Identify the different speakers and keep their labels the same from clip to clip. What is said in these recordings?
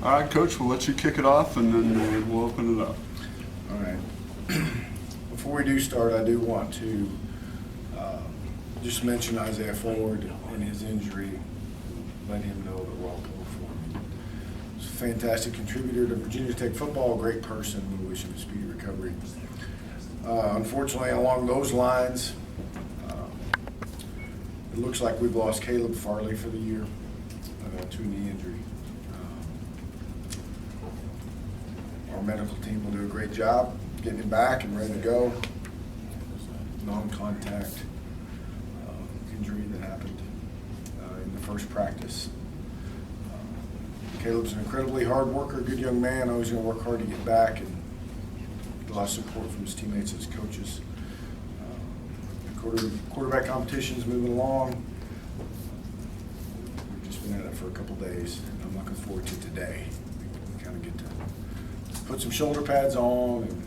Speaker 1: All right, Coach, we'll let you kick it off, and then we'll open it up.
Speaker 2: All right. Before we do start, I do want to just mention Isaiah Ford and his injury. Let him know that we're all pulling for him. He's a fantastic contributor to Virginia Tech football, a great person. We wish him a speedy recovery. Unfortunately, along those lines, it looks like we've lost Caleb Farley for the year to a knee injury. Our medical team will do a great job getting him back and ready to go. It was a non-contact injury that happened in the first practice. Caleb's an incredibly hard worker, good young man, always going to work hard to get back, and a lot of support from his teammates and his coaches. Quarterback competition's moving along. We've just been at it for a couple days, and I'm looking forward to today. We kind of get to put some shoulder pads on and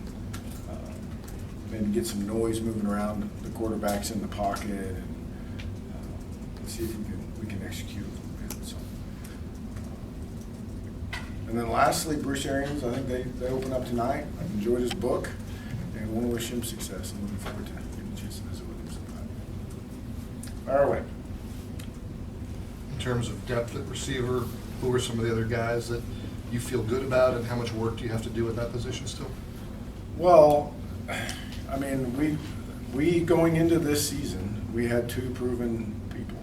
Speaker 2: maybe get some noise moving around the quarterbacks in the pocket, and see if we can execute a little bit. So, and then lastly, Bruce Arians, I think they open up tonight. I've enjoyed his book and want to wish him success. I'm looking forward to getting a chance to visit with him sometime. Fire away.
Speaker 3: In terms of depth at receiver, who are some of the other guys that you feel good about, and how much work do you have to do at that position still?
Speaker 2: Well, I mean, we going into this season, we had two proven people.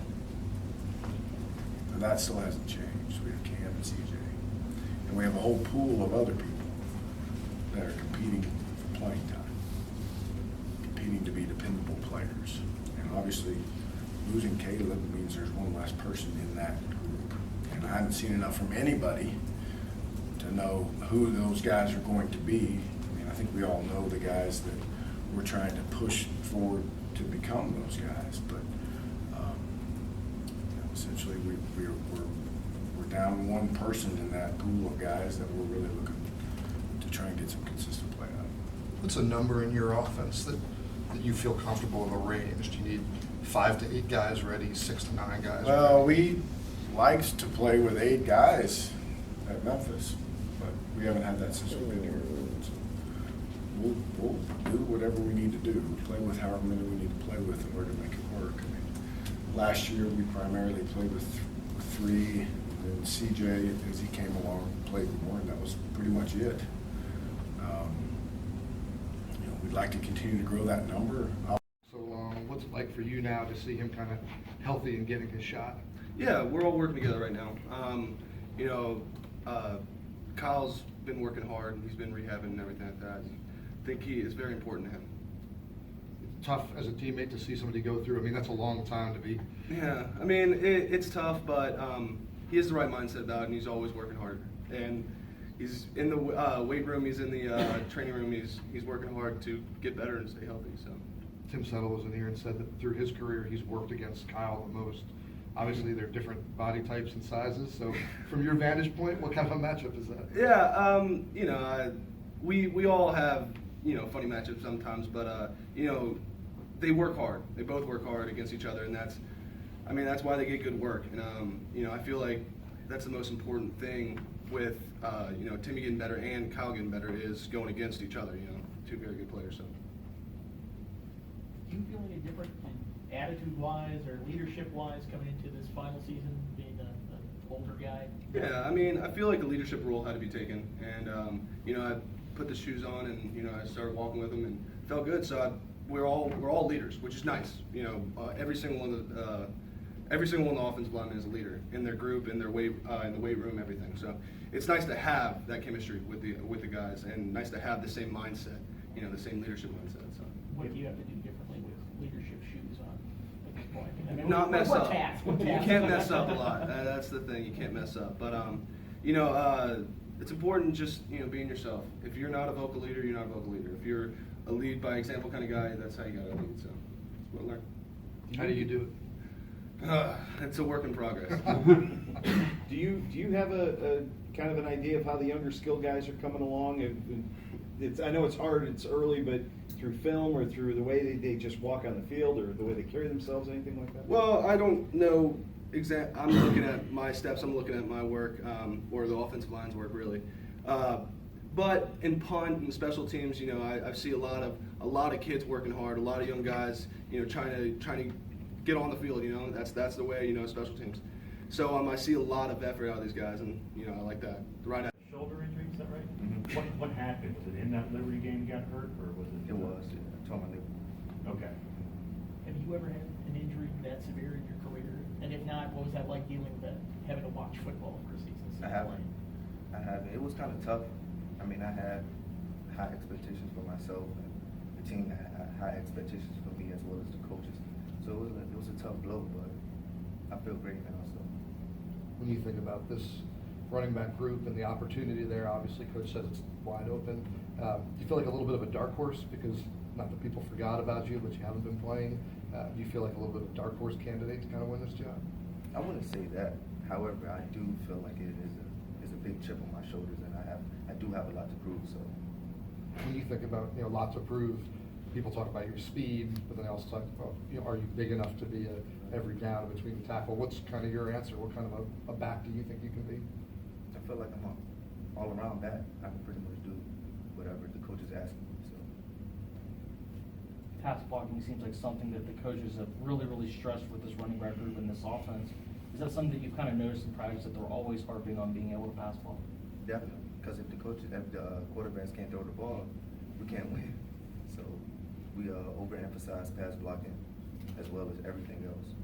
Speaker 2: And that still hasn't changed. We have Cam and CJ. And we have a whole pool of other people that are competing for playing time, competing to be dependable players. And obviously, losing Caleb means there's one less person in that group. And I haven't seen enough from anybody to know who those guys are going to be. I mean, I think we all know the guys that we're trying to push forward to become those guys, but essentially we're down one person in that pool of guys that we're really looking to try and get some consistent play out of.
Speaker 3: What's a number in your offense that you feel comfortable of a range? Do you need 5 to 8 guys ready, 6 to 9 guys
Speaker 2: Well,
Speaker 3: ready?
Speaker 2: we likes to play with 8 guys at Memphis, but we haven't had that since we've been here. So we'll do whatever we need to do, play with however many we need to play with in order to make it work. I mean, last year we primarily played with 3, and then CJ, as he came along, played more, and that was pretty much it. We'd like to continue to grow that number.
Speaker 3: So what's it like for you now to see him kind of healthy and getting his shot?
Speaker 4: Yeah, we're all working together right now. Kyle's been working hard. He's been rehabbing and everything like that. I think he is very important to him.
Speaker 3: It's tough as a teammate to see somebody go through. I mean, that's a long time to be.
Speaker 4: Yeah, I mean, it's tough, but he has the right mindset about it, and he's always working hard. And he's in the weight room, he's in the training room, he's working hard to get better and stay healthy. So
Speaker 3: Tim Settle was in here and said that through his career, he's worked against Kyle the most. Obviously, they're different body types and sizes. So, from your vantage point, what kind of a matchup is that?
Speaker 4: Yeah, we all have funny matchups sometimes, but they work hard. They both work hard against each other, and that's why they get good work. And I feel like that's the most important thing with Timmy getting better and Kyle getting better is going against each other. Two very good players. So.
Speaker 5: Do you feel any different attitude-wise or leadership-wise coming into this final season, being an older guy?
Speaker 4: Yeah, I mean, I feel like the leadership role had to be taken, and I put the shoes on, and I started walking with them, and felt good. So we're all leaders, which is nice. Every single one of the offensive linemen is a leader in their group, in the weight room, everything. So it's nice to have that chemistry with the guys, and nice to have the same mindset, the same leadership mindset. So.
Speaker 5: What do you have to do differently with leadership shoes on at this point?
Speaker 4: Not mess up.
Speaker 5: What
Speaker 4: You can't mess up a lot. That's the thing. You can't mess up. But it's important just being yourself. If you're not a vocal leader, you're not a vocal leader. If you're a lead by example kind of guy, that's how you got to lead. So that's what I learned.
Speaker 3: How do you do it?
Speaker 4: It's a work in progress.
Speaker 6: Do you have a kind of an idea of how the younger skill guys are coming along? I know it's hard, it's early, but through film or through the way they just walk on the field or the way they carry themselves, anything like that?
Speaker 4: Well, I don't know I'm looking at my steps. I'm looking at my work, or the offensive line's work, really. But in punt and special teams, you know, I see a lot of kids working hard, a lot of young guys, you know, trying to get on the field. You know, that's the way, you know, special teams. So I see a lot of effort out of these guys, and you know, I like that. Right.
Speaker 5: Shoulder injury, is that right?
Speaker 7: Mm-hmm. What happened? Was it in that Liberty game you got hurt, or was it?
Speaker 8: It was. I tore my label.
Speaker 7: Okay.
Speaker 5: Have you ever had an injury that severe in your career? And if not, what was that like dealing with that, having to watch football for a season?
Speaker 8: I haven't. It was kind of tough. I mean, I had high expectations for myself, and the team had high expectations for me as well as the coaches. So it was a tough blow, but I feel great now. So
Speaker 3: When you think about this running back group and the opportunity there, obviously Coach says it's wide open. Do you feel like a little bit of a dark horse because not that people forgot about you, but you haven't been playing? Do you feel like a little bit of a dark horse candidate to kind of win this job?
Speaker 8: I wouldn't say that. However, I do feel like it is a big chip on my shoulders, and I do have a lot to prove. So
Speaker 3: When you think about, you know, lot to prove, people talk about your speed, but then they also talk about, you know, are you big enough to be every down between the tackle? What's kind of your answer? What kind of a back do you think you can be?
Speaker 8: I feel like I'm all around back. I can pretty much do whatever the coaches ask me. So
Speaker 9: Pass blocking seems like something that the coaches have really stressed with this running back group and this offense. Is that something that you've kind of noticed in practice, that they're always harping on being able to pass block?
Speaker 8: definitely, because if the quarterbacks can't throw the ball, we can't win. So we overemphasize pass blocking as well as everything else.